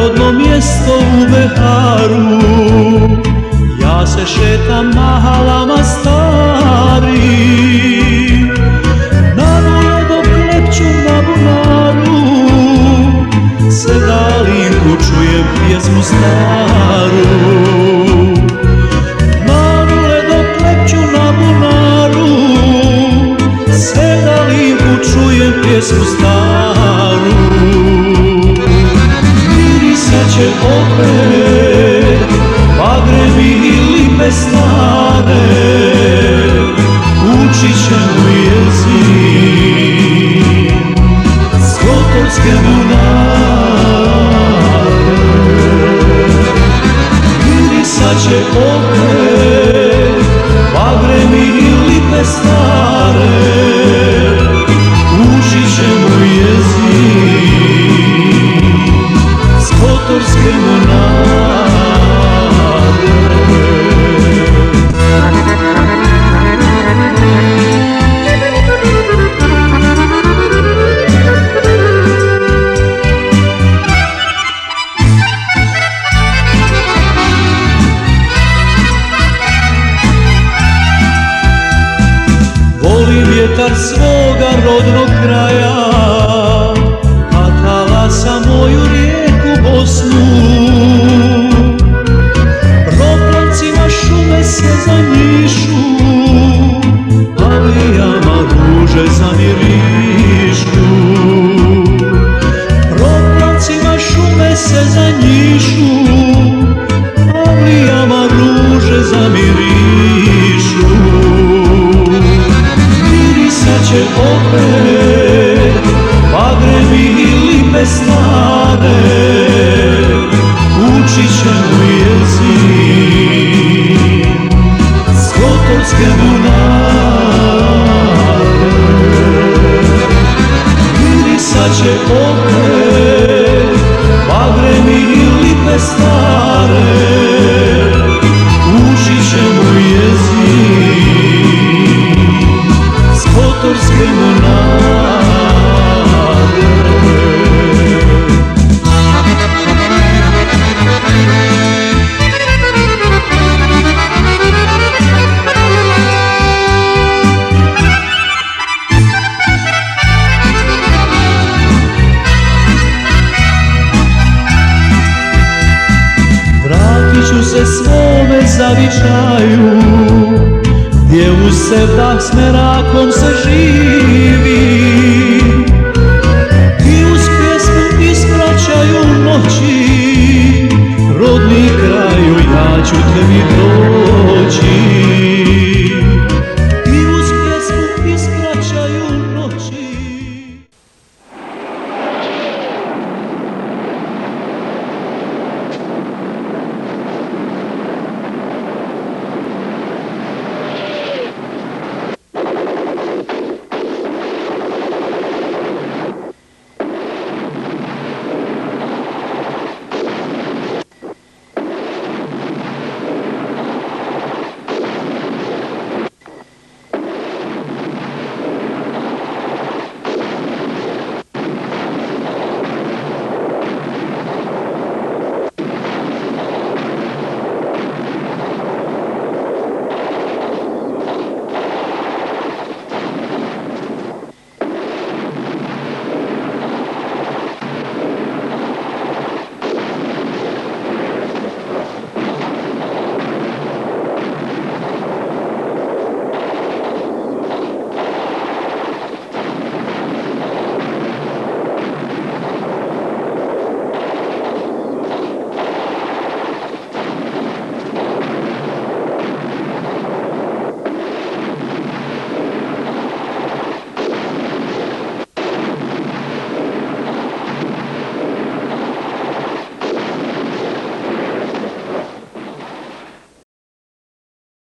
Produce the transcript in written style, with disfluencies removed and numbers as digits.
rodno mjesto u Beharu. Ja se šetam na halama starim, nadalje dok klepću na bunaru, sedalinku čujem pjesmu staru. Nadalje dok klepću na bunaru, sedalinku čujem pjesmu staru. Mirisat će opet bagremi i lipe stare, učit ćemo jezik skotorske bunare. Mirisat će opet bagremi i lipe stare, učit ćemo jezik skotorske bunare. Volim vjetar svoga rodnog kraja, a talasa moju rijeku Bosnu. Proklancima šume se zanjišu, alijama ruže zamirišu. Proklancima šume se zanjišu, alijama ruže zamirišu. Mirisat će opet bagremi i lipe stare, učit ćemo jezik skotorske bunare. Mirisat će opet bagremi i lipe stare, učit ćemo jezik skotorske bunare. Vratit ću se svome zavičaju, gdje u sevdah s merakom se živi.